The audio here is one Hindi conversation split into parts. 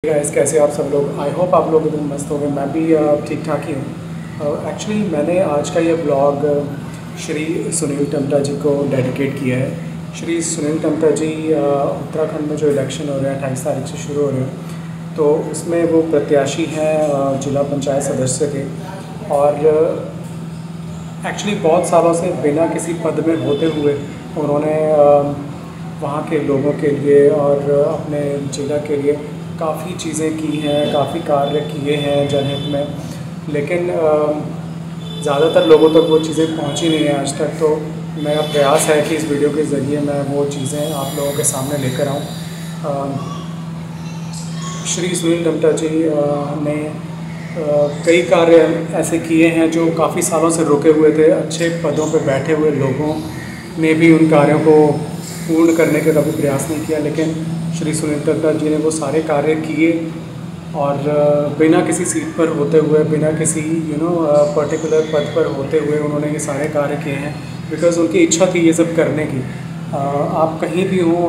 गाइस, कैसे आप सब लोग। आई होप आप लोग एकदम मस्त हो गए। मैं भी ठीक ठाक ही हूँ। एक्चुअली मैंने आज का ये ब्लॉग श्री सुनील टम्टा जी को डेडिकेट किया है। श्री सुनील टम्टा जी उत्तराखंड में जो इलेक्शन हो रहे हैं 28 तारीख से शुरू हो रहे हैं, तो उसमें वो प्रत्याशी हैं जिला पंचायत सदस्य के। और एक्चुअली बहुत सालों से बिना किसी पद में होते हुए उन्होंने वहाँ के लोगों के लिए और अपने ज़िला के लिए काफ़ी चीज़ें की हैं, काफ़ी कार्य किए हैं जनहित में, लेकिन ज़्यादातर लोगों तक वो चीज़ें पहुँची नहीं हैं आज तक। तो मेरा प्रयास है कि इस वीडियो के ज़रिए मैं वो चीज़ें आप लोगों के सामने लेकर आऊँ। श्री सुनील टम्टा जी ने कई कार्य ऐसे किए हैं जो काफ़ी सालों से रुके हुए थे। अच्छे पदों पर बैठे हुए लोगों ने भी उन कार्यों को पूर्ण करने का कभी प्रयास नहीं किया, लेकिन श्री सुनील टम्टा जी ने वो सारे कार्य किए और बिना किसी सीट पर होते हुए, बिना किसी पर्टिकुलर पद पर होते हुए उन्होंने ये सारे कार्य किए हैं। बिकॉज़ उनकी इच्छा थी ये सब करने की। आप कहीं भी हों,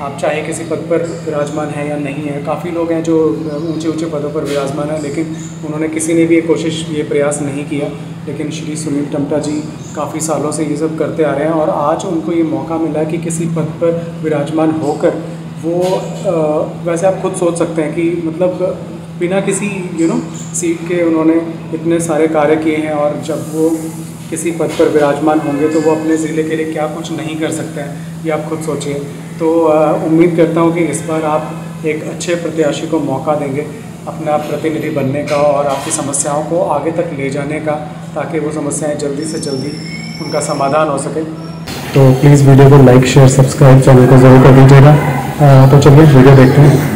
आप चाहे किसी पद पर विराजमान हैं या नहीं है, काफ़ी लोग हैं जो ऊंचे ऊंचे पदों पर विराजमान हैं, लेकिन उन्होंने किसी ने भी ये कोशिश, ये प्रयास नहीं किया। लेकिन श्री सुनील टम्टा जी काफ़ी सालों से ये सब करते आ रहे हैं और आज उनको ये मौका मिला कि किसी पद पर विराजमान होकर वो वैसे आप खुद सोच सकते हैं कि मतलब बिना किसी सीट के उन्होंने इतने सारे कार्य किए हैं। और जब वो किसी पद पर विराजमान होंगे तो वो अपने ज़िले के लिए क्या कुछ नहीं कर सकते हैं, ये आप खुद सोचिए। तो उम्मीद करता हूँ कि इस बार आप एक अच्छे प्रत्याशी को मौका देंगे अपना प्रतिनिधि बनने का और आपकी समस्याओं को आगे तक ले जाने का, ताकि वो समस्याएं जल्दी से जल्दी उनका समाधान हो सके। तो प्लीज़ वीडियो को लाइक, शेयर, सब्सक्राइब चैनल को ज़रूर कर दीजिएगा। तो चलिए वीडियो देखते हैं।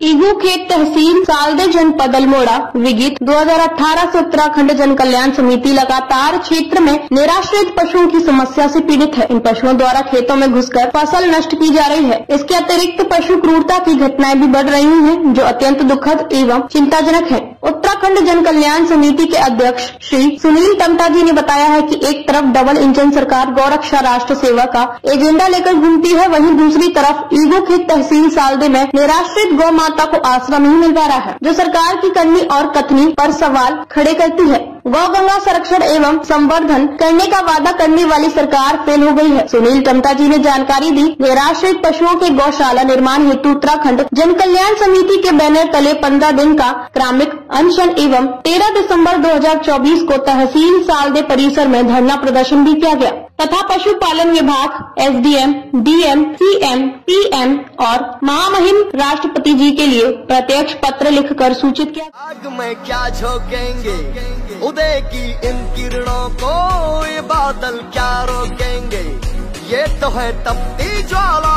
ईगू खेत तहसील सालदे जनपद अल्मोड़ा विगित 2018 से उत्तराखंड जन कल्याण समिति लगातार क्षेत्र में निराश्रित पशुओं की समस्या से पीड़ित है। इन पशुओं द्वारा खेतों में घुसकर फसल नष्ट की जा रही है। इसके अतिरिक्त पशु क्रूरता की घटनाएं भी बढ़ रही हैं, जो अत्यंत दुखद एवं चिंताजनक है। उत्तराखंड जन कल्याण समिति के अध्यक्ष श्री सुनील टम्टा जी ने बताया है कि एक तरफ डबल इंजन सरकार गौरक्षा राष्ट्र सेवा का एजेंडा लेकर घूमती है, वहीं दूसरी तरफ ईगू खेत तहसील सालदे में निराश्रित गौ माता को आसरा नहीं मिल पा रहा है, जो सरकार की करनी और कथनी पर सवाल खड़े करती है। गौ गंगा संरक्षण एवं संवर्धन करने का वादा करने वाली सरकार फेल हो गई है। सुनील टम्टा जी ने जानकारी दी। निराश्रित पशुओं के गौशाला निर्माण हेतु उत्तराखंड जन कल्याण समिति के बैनर तले 15 दिन का क्रमिक अनशन एवं 13 दिसंबर 2024 को तहसील सालदे परिसर में धरना प्रदर्शन भी किया गया तथा पशुपालन विभाग, एसडीएम, डीएम, सीएम, पीएम और महामहिम राष्ट्रपति जी के लिए प्रत्यक्ष पत्र लिखकर सूचित किया। आग में क्या झोंकेंगे, उदय की इन किरणों को ये बादल क्या रोकेंगे। ये तो है तपती ज्वाला,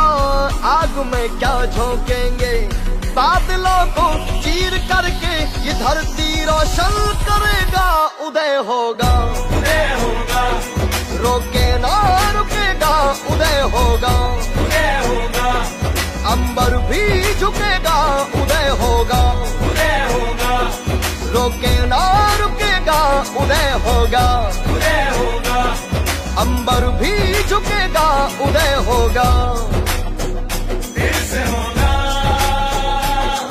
आग में क्या झोंकेंगे। बादलों को चीर करके ये धरती रोशन करेगा। उदय होगा, उदय होगा, रोके ना रुकेगा। उदय होगा, उदय होगा, अंबर भी झुकेगा। उदय होगा, उदय होगा, रोके ना रुकेगा। उदय होगा, उदय होगा, अंबर भी झुकेगा। उदय होगा, फिर से होगा,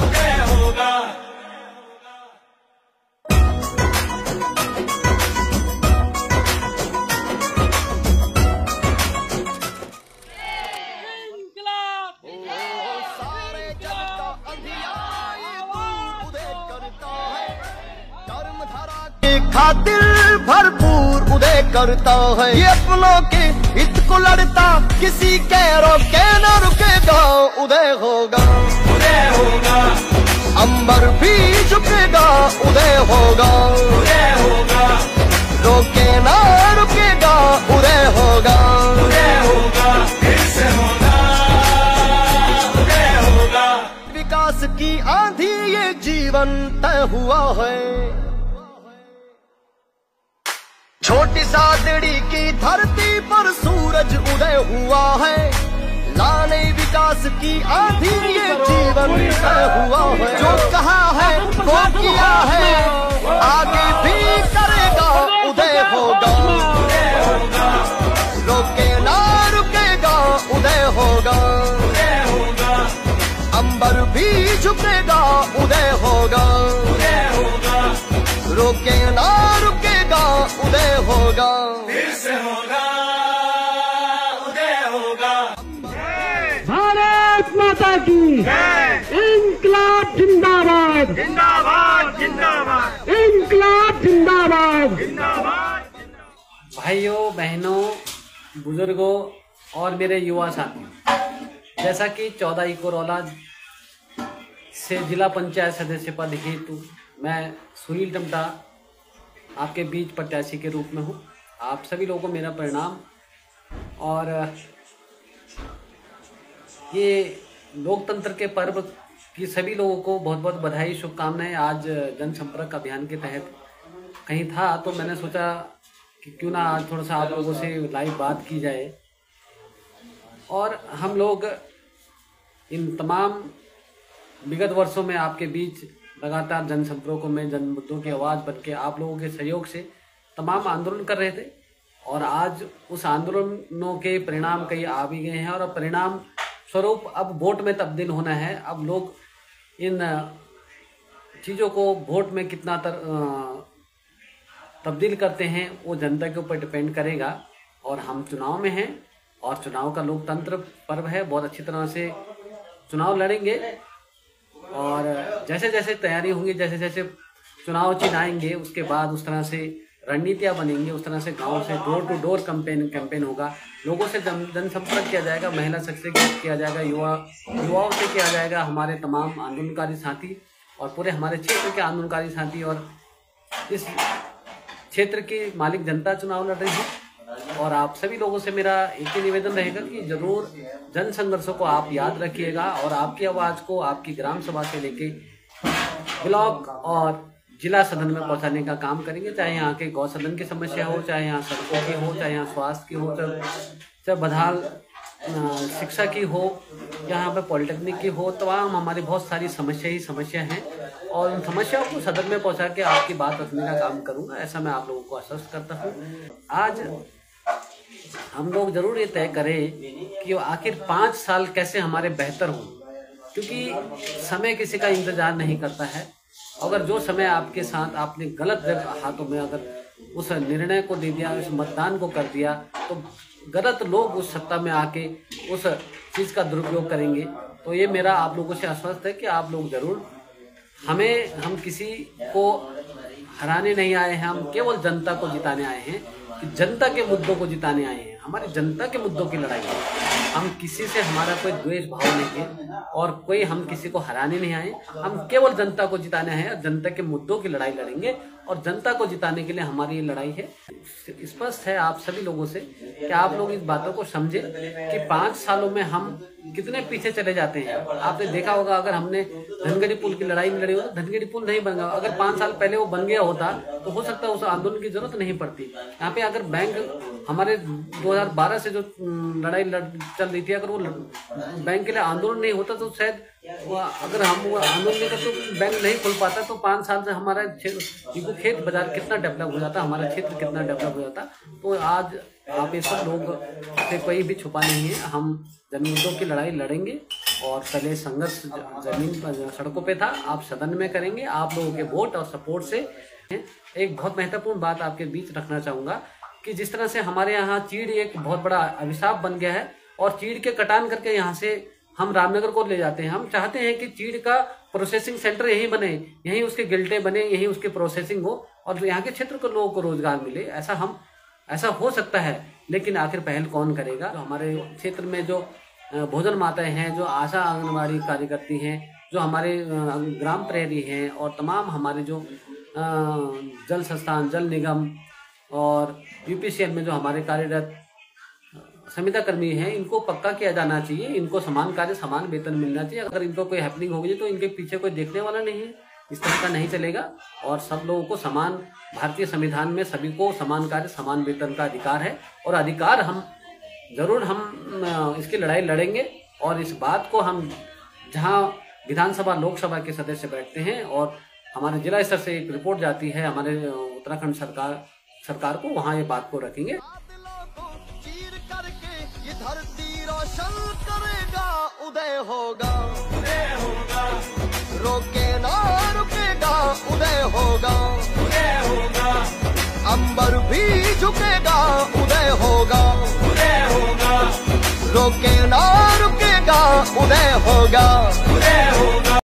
उदय होगा। सारे जग का अंधियार उदय करता है, कर्म धारा के खातिर भरपूर उदय करता है। ये अपनों के हित को लड़ता, किसी के रोके न रुकेगा। उदय होगा, उदय होगा, अंबर भी झुकेगा। उदय होगा, उदय होगा, रोके न रुकेगा। उदय होगा, उदय होगा, फिर से होगा, उदय होगा। विकास की आंधी ये जीवन तय हुआ है। छोटी सादड़ी की धरती पर सूरज उदय हुआ है। लाने विकास की आंधी ये जीवन तय हुआ है। जो कहा है वो किया है, आगे भी करेगा। उदय होगा, उदय होगा, रोके ना रुकेगा। उदय होगा, उदय होगा, अंबर भी झुकेगा, उदय होगा, उदय होगा, रोके ना रुकेगा, उदय होगा, फिर से होगा, उदय होगा। भारत माता की इंकलाब जिंदाबाद, जिंदाबाद, जिंदाबाद, इंकलाब जिंदाबाद, जिंदाबाद। भाइयों बहनों बुजुर्गों और मेरे युवा साथी, जैसा कि 14 इकोरौला से जिला पंचायत सदस्य पद हेतु मैं सुनील टमटा आपके बीच प्रत्याशी के रूप में हूँ। आप सभी लोगों को मेरा प्रणाम। और ये लोकतंत्र के पर्व की सभी लोगों को बहुत बहुत बधाई, शुभकामनाएं। आज जनसंपर्क अभियान के तहत कहीं था तो मैंने सोचा कि क्यों ना आज थोड़ा सा आप लोगों से लाइव बात की जाए। और हम लोग इन तमाम विगत वर्षों में आपके बीच लगातार जनसंपर्कों में जन मुद्दों की आवाज़ बन के आप लोगों के सहयोग से तमाम आंदोलन कर रहे थे। और आज उस आंदोलनों के परिणाम कई आ भी गए हैं और परिणाम स्वरूप अब वोट में तब्दील होना है। अब लोग इन चीज़ों को वोट में कितना तब्दील करते हैं वो जनता के ऊपर डिपेंड करेगा। और हम चुनाव में हैं और चुनाव का लोकतंत्र पर्व है, बहुत अच्छी तरह से चुनाव लड़ेंगे। और जैसे जैसे तैयारी होंगी, जैसे जैसे चुनाव चिन्ह आएंगे उसके बाद उस तरह से रणनीतियाँ बनेंगी, उस तरह से गांव से डोर टू डोर कैंपेन होगा, लोगों से जनसंपर्क किया जाएगा, महिला शक्ति से किया जाएगा, युवाओं से किया जाएगा, हमारे तमाम आंदोलनकारी साथी और पूरे हमारे क्षेत्र के आंदोलनकारी साथी और इस क्षेत्र की मालिक जनता चुनाव लड़ रही है। और आप सभी लोगों से मेरा एक ही निवेदन रहेगा कि जरूर जन संघर्षों को आप याद रखिएगा और आपकी आवाज़ को आपकी ग्राम सभा से लेके ब्लॉक और जिला सदन में पहुंचाने का काम करेंगे। चाहे यहाँ के गौ सदन की समस्या हो, चाहे यहाँ सड़कों की हो, चाहे यहाँ स्वास्थ्य की हो, चाहे बदहाल शिक्षा की हो, यहाँ पे पॉलिटेक्निक की हो, तमाम हमारी बहुत सारी समस्या हैं। और उन समस्याओं को सदन में पहुँचा के आपकी बात रखने का काम करूँगा, ऐसा मैं आप लोगों को आश्वस्त करता हूँ। आज हम लोग जरूर ये तय करें कि आखिर 5 साल कैसे हमारे बेहतर हों, क्योंकि समय किसी का इंतजार नहीं करता है। अगर जो समय आपके साथ आपने गलत जगह हाथों में अगर उस निर्णय को दे दिया, उस मतदान को कर दिया, तो गलत लोग उस सत्ता में आके उस चीज़ का दुरुपयोग करेंगे। तो ये मेरा आप लोगों से आश्वस्त है कि आप लोग जरूर हम किसी को हराने नहीं आए हैं, हम केवल जनता को जिताने आए हैं, कि जनता के मुद्दों को जिताने आए हैं। हमारी जनता के मुद्दों की लड़ाई है। हम किसी से हमारा कोई द्वेष भाव नहीं है और कोई हम किसी को हराने नहीं आए, हम केवल जनता को जिताने हैं। जनता के मुद्दों की लड़ाई लड़ेंगे और जनता को जिताने के लिए हमारी ये लड़ाई है। स्पष्ट है आप सभी लोगों से कि आप लोग इस बातों को समझे कि 5 सालों में हम कितने पीछे चले जाते हैं। आपने देखा होगा, अगर हमने धनगढ़ी पुल की लड़ाई में लड़ी हो तो धनगढ़ी पुल नहीं बन गया। अगर 5 साल पहले वो बन गया होता तो हो सकता है उस आंदोलन की जरूरत नहीं पड़ती। यहाँ पे अगर बैंक हमारे 2012 से जो लड़ाई चल रही थी, अगर वो बैंक के लिए आंदोलन नहीं होता तो शायद अगर हम वो आंदोलन नहीं करते तो बैंक नहीं खुल पाता। तो 5 साल से हमारा खेत बाजार कितना डेवलप हो जाता, हमारा क्षेत्र कितना डेवलप हो जाता। तो आज आप ये सब लोग से कोई भी छुपा नहीं है। हम जमीनों की लड़ाई लड़ेंगे और पहले संघर्ष जमीन पर सड़कों पे था, आप सदन में करेंगे। आप लोगों के वोट और सपोर्ट से एक बहुत महत्वपूर्ण बात आपके बीच रखना चाहूँगा कि जिस तरह से हमारे यहाँ चीड़ एक बहुत बड़ा अभिशाप बन गया है और चीड़ के कटान करके यहाँ से हम रामनगर को ले जाते हैं। हम चाहते हैं कि चीड़ का प्रोसेसिंग सेंटर यहीं बने, यहीं उसके गिल्टे बने, यहीं उसकी प्रोसेसिंग हो और यहाँ के क्षेत्र के लोगों को रोजगार मिले। ऐसा हो सकता है, लेकिन आखिर पहल कौन करेगा? तो हमारे क्षेत्र में जो भोजन माताएं हैं, जो आशा आंगनबाड़ी कार्यकर्ती हैं, जो हमारे ग्राम प्रहरी हैं और तमाम हमारे जो जल संस्थान, जल निगम और यूपीसीएल में जो हमारे कार्यरत संविदा कर्मी हैं, इनको पक्का किया जाना चाहिए। इनको समान कार्य समान वेतन मिलना चाहिए। अगर इनको कोई हैपनिंग होगी तो इनके पीछे कोई देखने वाला नहीं है। इस तरह का नहीं चलेगा। और सब लोगों को समान, भारतीय संविधान में सभी को समान कार्य समान वेतन का अधिकार है और अधिकार हम इसकी लड़ाई लड़ेंगे। और इस बात को हम जहां विधानसभा लोकसभा के सदस्य बैठते हैं और हमारे जिला स्तर से एक रिपोर्ट जाती है हमारे उत्तराखंड सरकार को, वहां ये बात को रखेंगे। चीर करके ये धरती रोशन करेगा, उदय होगा, उदय होगा, रोके ना रुकेगा उदय होगा, उदय होगा। अंबर भी झुकेगा उदय होगा, उदय होगा। रोके ना रुकेगा उदय होगा, उदय होगा।